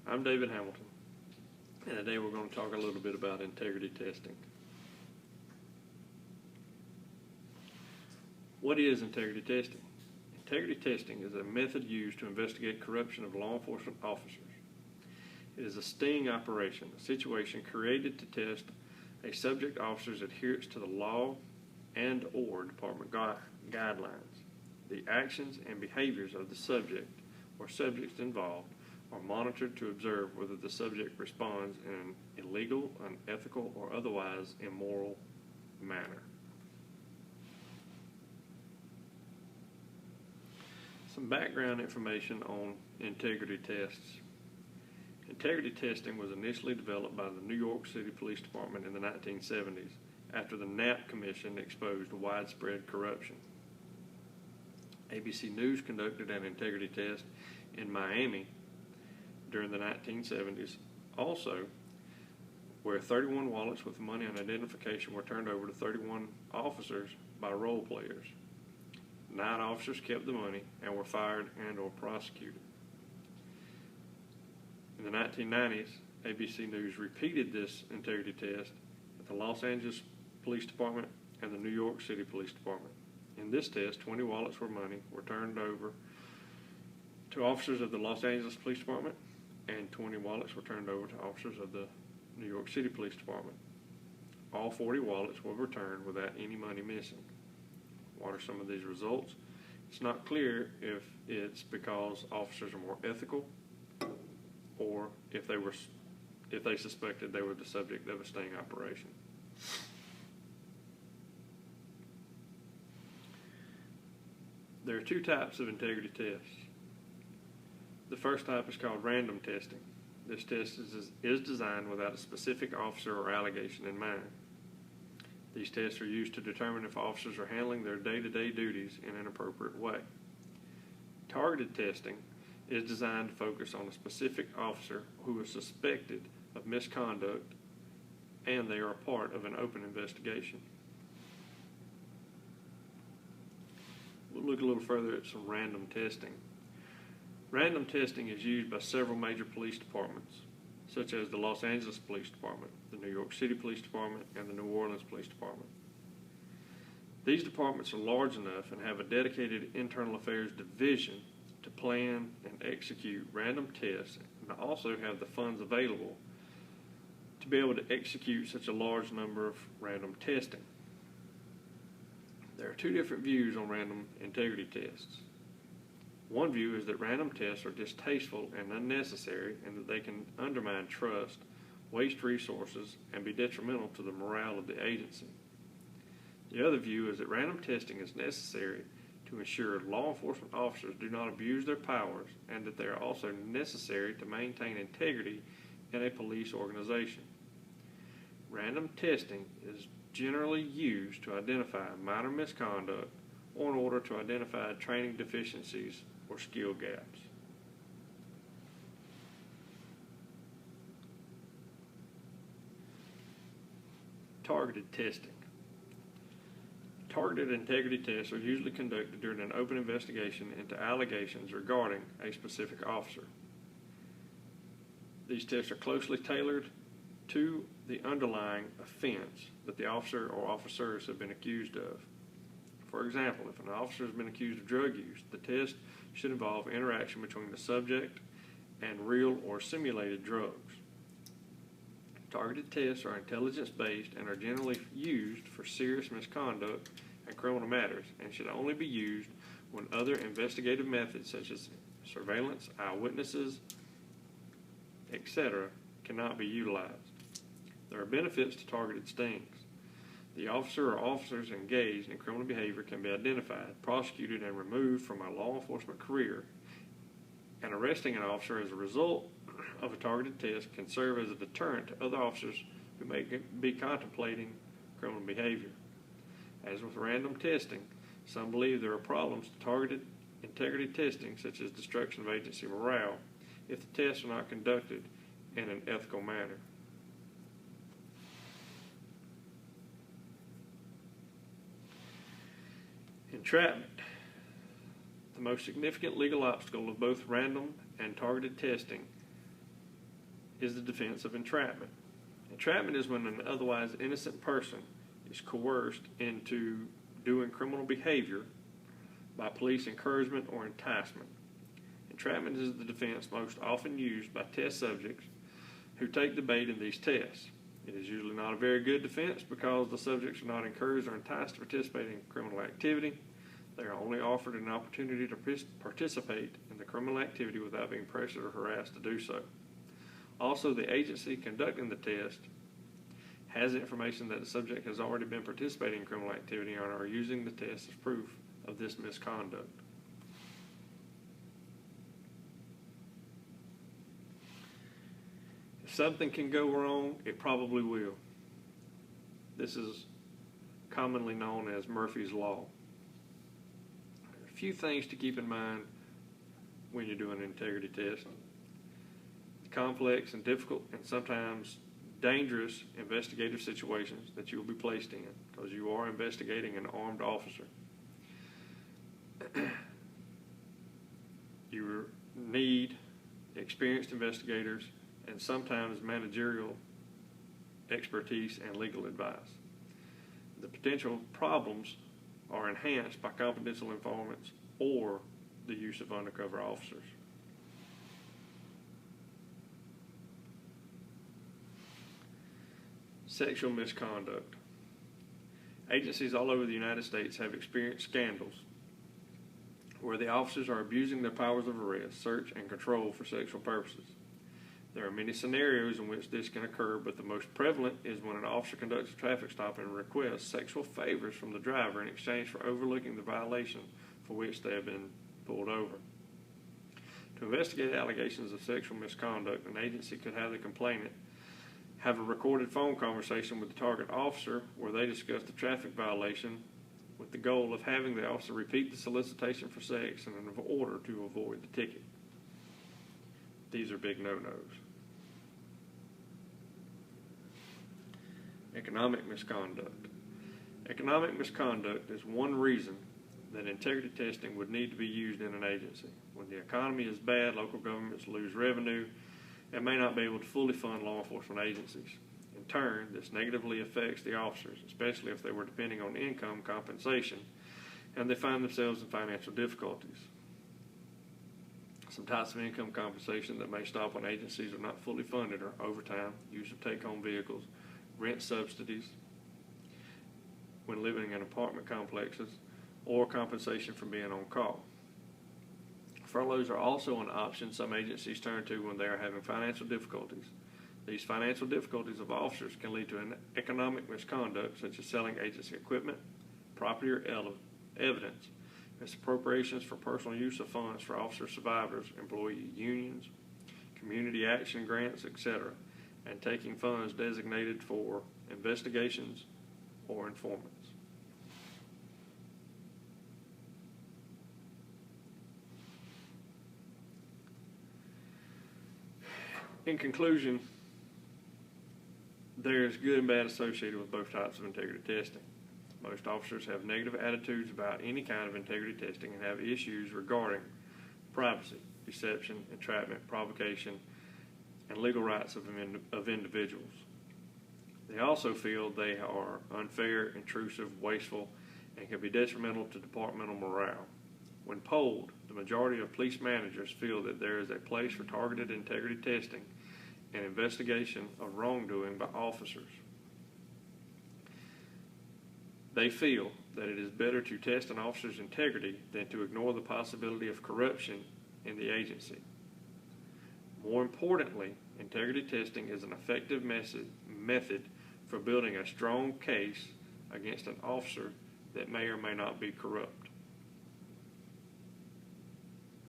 I'm David Hamilton, and today we're going to talk a little bit about integrity testing. What is integrity testing? Integrity testing is a method used to investigate corruption of law enforcement officers. It is a sting operation, a situation created to test a subject officer's adherence to the law and/or department guidelines. The actions and behaviors of the subject or subjects involved are monitored to observe whether the subject responds in an illegal, unethical, or otherwise immoral manner. Some background information on integrity tests. Integrity testing was initially developed by the New York City Police Department in the 1970s after the Knapp Commission exposed widespread corruption. ABC News conducted an integrity test in Miami during the 1970s, also where 31 wallets with money and identification were turned over to 31 officers by role players. 9 officers kept the money and were fired and/or prosecuted. In the 1990s, ABC News repeated this integrity test at the Los Angeles Police Department and the New York City Police Department. In this test, 20 wallets with money were turned over to officers of the Los Angeles Police Department, and 20 wallets were turned over to officers of the New York City Police Department. All 40 wallets were returned without any money missing. What are some of these results? It's not clear if it's because officers are more ethical or if they suspected they were the subject of a sting operation. There are 2 types of integrity tests. The first type is called random testing. This test is designed without a specific officer or allegation in mind. These tests are used to determine if officers are handling their day-to-day duties in an appropriate way. Targeted testing is designed to focus on a specific officer who is suspected of misconduct and they are a part of an open investigation. We'll look a little further at some random testing. Random testing is used by several major police departments, such as the Los Angeles Police Department, the New York City Police Department, and the New Orleans Police Department. These departments are large enough and have a dedicated internal affairs division to plan and execute random tests and also have the funds available to be able to execute such a large number of random testing. There are 2 different views on random integrity tests. One view is that random tests are distasteful and unnecessary and that they can undermine trust, waste resources, and be detrimental to the morale of the agency. The other view is that random testing is necessary to ensure law enforcement officers do not abuse their powers and that they are also necessary to maintain integrity in a police organization. Random testing is generally used to identify minor misconduct or in order to identify training deficiencies or skill gaps. Targeted testing. Targeted integrity tests are usually conducted during an open investigation into allegations regarding a specific officer. These tests are closely tailored to the underlying offense that the officer or officers have been accused of. For example, if an officer has been accused of drug use, the test should involve interaction between the subject and real or simulated drugs. Targeted tests are intelligence-based and are generally used for serious misconduct and criminal matters and should only be used when other investigative methods such as surveillance, eyewitnesses, etc. cannot be utilized. There are benefits to targeted stings. The officer or officers engaged in criminal behavior can be identified, prosecuted, and removed from a law enforcement career, and arresting an officer as a result of a targeted test can serve as a deterrent to other officers who may be contemplating criminal behavior. As with random testing, some believe there are problems to targeted integrity testing, such as destruction of agency morale, if the tests are not conducted in an ethical manner. Entrapment. The most significant legal obstacle of both random and targeted testing is the defense of entrapment. Entrapment is when an otherwise innocent person is coerced into doing criminal behavior by police encouragement or enticement. Entrapment is the defense most often used by test subjects who take the bait in these tests. It is usually not a very good defense because the subjects are not encouraged or enticed to participate in criminal activity. They are only offered an opportunity to participate in the criminal activity without being pressured or harassed to do so. Also, the agency conducting the test has information that the subject has already been participating in criminal activity and are using the test as proof of this misconduct. If something can go wrong, it probably will. This is commonly known as Murphy's Law. A few things to keep in mind when you're doing an integrity test. Complex and difficult and sometimes dangerous investigative situations that you will be placed in because you are investigating an armed officer. You need experienced investigators and sometimes managerial expertise and legal advice. The potential problems are enhanced by confidential informants or the use of undercover officers. Sexual misconduct. Agencies all over the United States have experienced scandals where the officers are abusing their powers of arrest, search, and control for sexual purposes. There are many scenarios in which this can occur, but the most prevalent is when an officer conducts a traffic stop and requests sexual favors from the driver in exchange for overlooking the violation for which they have been pulled over. To investigate allegations of sexual misconduct, an agency could have the complainant have a recorded phone conversation with the target officer where they discuss the traffic violation with the goal of having the officer repeat the solicitation for sex in order to avoid the ticket. These are big no-nos. Economic misconduct. Economic misconduct is one reason that integrity testing would need to be used in an agency. When the economy is bad, local governments lose revenue and may not be able to fully fund law enforcement agencies. In turn, this negatively affects the officers, especially if they were depending on income compensation and they find themselves in financial difficulties. Some types of income compensation that may stop when agencies are not fully funded are overtime, use of take-home vehicles, rent subsidies when living in apartment complexes, or compensation for being on call. Furloughs are also an option some agencies turn to when they are having financial difficulties. These financial difficulties of officers can lead to an economic misconduct such as selling agency equipment, property, or evidence, misappropriations for personal use of funds for officer survivors, employee unions, community action grants, etc., and taking funds designated for investigations or informants. In conclusion, there is good and bad associated with both types of integrity testing. Most officers have negative attitudes about any kind of integrity testing and have issues regarding privacy, deception, entrapment, provocation, and legal rights of individuals. They also feel they are unfair, intrusive, wasteful, and can be detrimental to departmental morale. When polled, the majority of police managers feel that there is a place for targeted integrity testing and investigation of wrongdoing by officers. They feel that it is better to test an officer's integrity than to ignore the possibility of corruption in the agency. More importantly, integrity testing is an effective method for building a strong case against an officer that may or may not be corrupt.